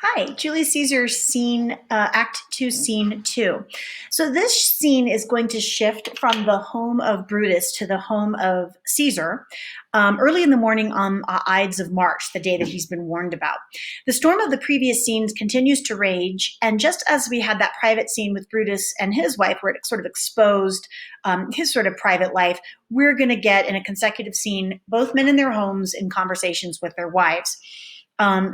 Hi, Julius Caesar Act 2, Scene 2. So this scene is going to shift from the home of Brutus to the home of Caesar early in the morning on Ides of March, the day that he's been warned about. The storm of the previous scenes continues to rage, and just as we had that private scene with Brutus and his wife, where it sort of exposed his sort of private life, we're going to get in a consecutive scene both men in their homes in conversations with their wives.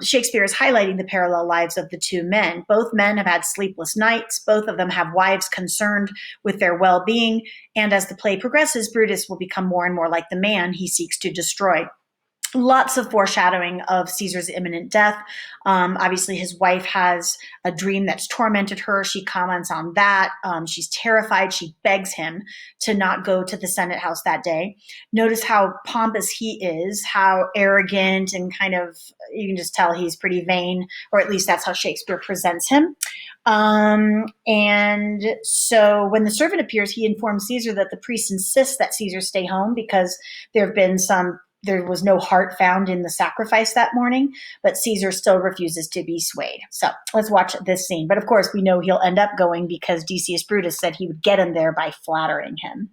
Shakespeare is highlighting the parallel lives of the two men. Both men have had sleepless nights. Both of them have wives concerned with their well being. And as the play progresses, Brutus will become more and more like the man he seeks to destroy. Lots of foreshadowing of Caesar's imminent death. Obviously, his wife has a dream that's tormented her. She comments on that. She's terrified. She begs him to not go to the Senate House that day. Notice how pompous he is, how arrogant, and kind of, you can just tell he's pretty vain, or at least that's how Shakespeare presents him. And so when the servant appears, he informs Caesar that the priest insists that Caesar stay home because there was no heart found in the sacrifice that morning, but Caesar still refuses to be swayed. So let's watch this scene. But of course, we know he'll end up going because Decius Brutus said he would get him there by flattering him.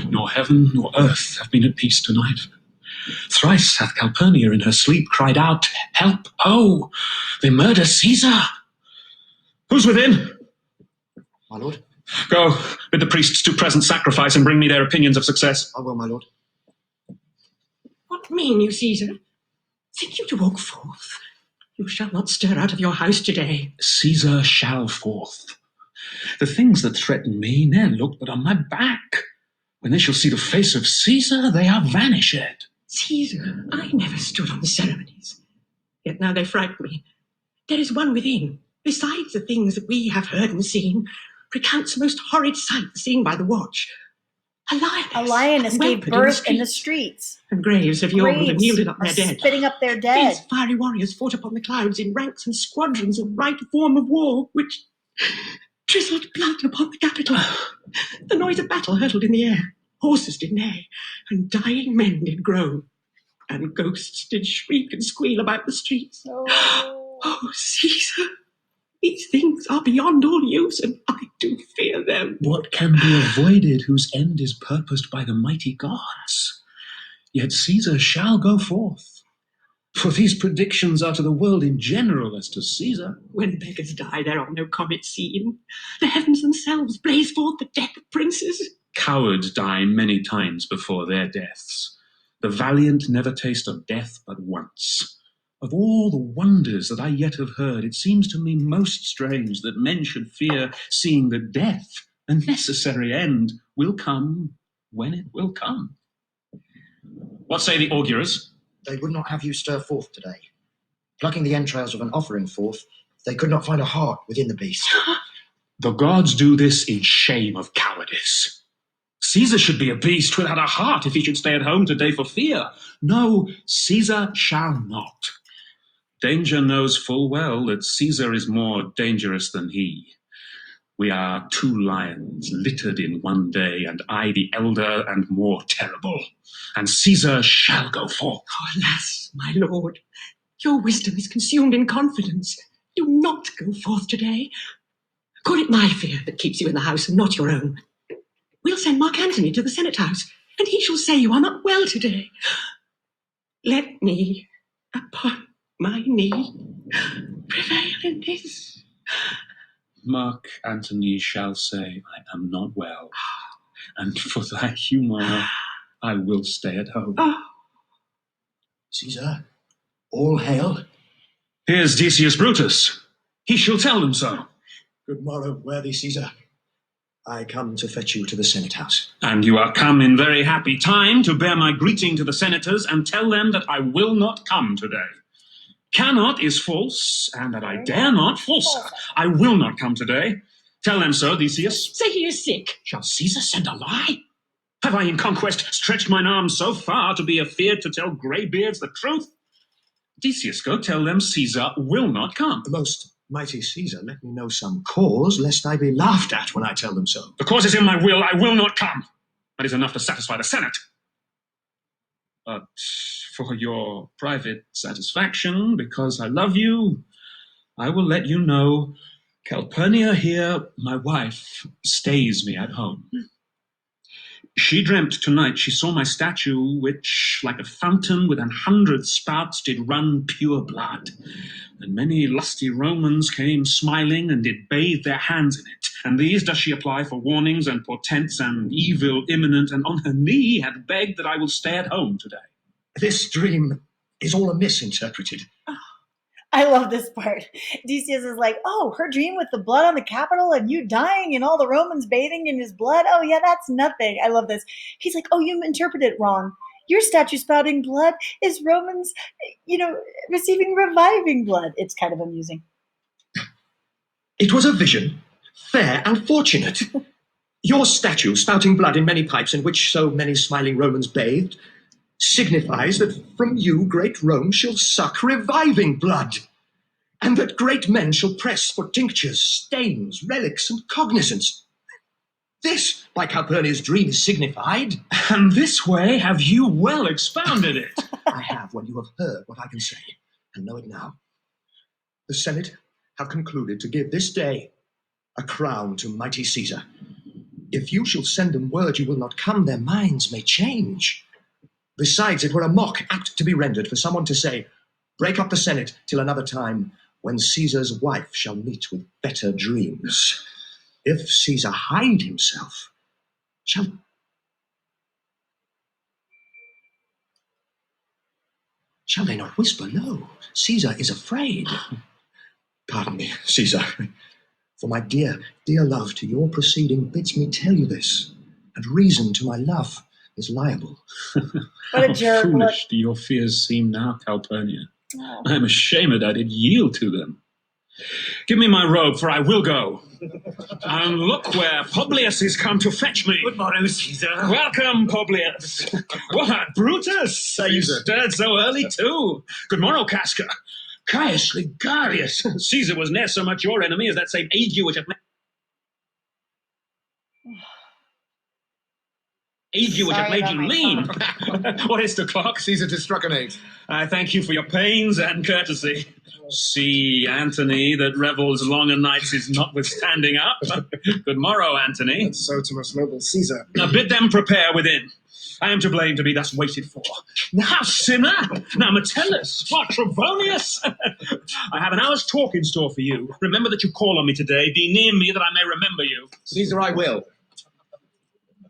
Nor heaven nor earth have been at peace tonight. Thrice hath Calpurnia in her sleep cried out, "Help, oh, they murder Caesar!" Who's within? My lord. Go, bid the priests do present sacrifice and bring me their opinions of success. I will, my lord. What mean you, Caesar? Think you to walk forth? You shall not stir out of your house today. Caesar shall forth. The things that threaten me ne'er look but on my back. When they shall see the face of Caesar, they are vanished. Caesar, I never stood on the ceremonies. Yet now they fright me. There is one within, besides the things that we have heard and seen, recounts a most horrid sight seen by the watch. A lioness gave birth in the streets. And graves have yawned and yielded up their dead. Spitting up their dead. These fiery warriors fought upon the clouds in ranks and squadrons of right form of war, which drizzled blood upon the Capitol. The noise of battle hurtled in the air. Horses did neigh, and dying men did groan, and ghosts did shriek and squeal about the streets. Oh, Caesar, these things are beyond all use, and I do fear them. What can be avoided whose end is purposed by the mighty gods? Yet Caesar shall go forth. For these predictions are to the world in general as to Caesar. When beggars die, there are no comets seen. The heavens themselves blaze forth the death of princes. Cowards die many times before their deaths. The valiant never taste of death but once. Of all the wonders that I yet have heard, it seems to me most strange that men should fear seeing that death, a necessary end, will come when it will come. What say the augurers? They would not have you stir forth today. Plucking the entrails of an offering forth, they could not find a heart within the beast. The gods do this in shame of cowardice. Caesar should be a beast without a heart if he should stay at home today for fear. No, Caesar shall not. Danger knows full well that Caesar is more dangerous than he. We are two lions littered in one day, and I the elder and more terrible. And Caesar shall go forth. Oh, alas, my lord, your wisdom is consumed in confidence. Do not go forth today. Call it my fear that keeps you in the house and not your own. We'll send Mark Antony to the Senate House, and he shall say you are not well today. Let me, upon my knee, prevail in this. Mark Antony shall say I am not well, and for thy humour I will stay at home. Caesar, all hail. Here's Decius Brutus. He shall tell them so. Good morrow, worthy Caesar. I come to fetch you to the Senate House. And you are come in very happy time to bear my greeting to the senators and tell them that I will not come today. Cannot is false, and that I dare not falser. I will not come today. Tell them so, Decius. Say he is sick. Shall Caesar send a lie? Have I in conquest stretched mine arms so far to be afeard to tell greybeards the truth? Decius, go tell them Caesar will not come. The most mighty Caesar, let me know some cause, lest I be laughed at when I tell them so. The cause is in my will, I will not come. That is enough to satisfy the Senate. But for your private satisfaction, because I love you, I will let you know Calpurnia here, my wife, stays me at home. She dreamt tonight she saw my statue, which, like a fountain with 100 spouts, did run pure blood. And many lusty Romans came smiling and did bathe their hands in it. And these does she apply for warnings and portents and evil imminent, and on her knee had begged that I will stay at home today. This dream is all misinterpreted. I love this part. Decius is like, oh, her dream with the blood on the Capitol and you dying and all the Romans bathing in his blood? Oh, yeah, that's nothing. I love this. He's like, oh, you interpreted it wrong. Your statue spouting blood is Romans, receiving reviving blood. It's kind of amusing. It was a vision, fair and fortunate. Your statue, spouting blood in many pipes in which so many smiling Romans bathed, signifies that from you great Rome shall suck reviving blood, and that great men shall press for tinctures, stains, relics, and cognizance. This, by Calpurnia's dream, is signified. And this way have you well expounded it. I have, when you have heard what I can say, and know it now. The Senate have concluded to give this day a crown to mighty Caesar. If you shall send them word you will not come, their minds may change. Besides, it were a mock act to be rendered for someone to say, break up the Senate till another time, when Caesar's wife shall meet with better dreams. If Caesar hide himself, shall they not whisper, no, Caesar is afraid? Pardon me, Caesar, for my dear, dear love to your proceeding bids me tell you this, and reason to my love is liable. What a jerk. How foolish do your fears seem now, Calpurnia. Oh. I am ashamed I did yield to them. Give me my robe, for I will go. And look where Publius is come to fetch me. Good morning, Caesar. Welcome, Publius. What, Brutus? Are you stirred so early, too? Good morrow, Casca. Caius Ligarius. Caesar was ne'er so much your enemy as that same ague which hath made you lean. What is the clock? Caesar just struck an 8. I thank you for your pains and courtesy. See, Antony, that revels longer nights is notwithstanding up. Good morrow, Antony. And so to most noble Caesar. Now bid them prepare within. I am to blame to be thus waited for. Now, Cinna! Now, Metellus! What, Trebonius! I have an hour's talk in store for you. Remember that you call on me today. Be near me that I may remember you. Caesar, I will.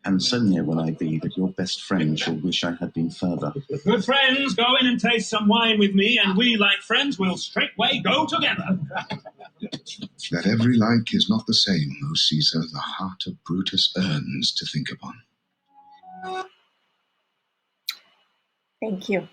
And so near will I be that your best friend shall wish I had been further. Good friends, go in and taste some wine with me, and we, like friends, will straightway go together. That every like is not the same, O Caesar, the heart of Brutus earns to think upon. Thank you.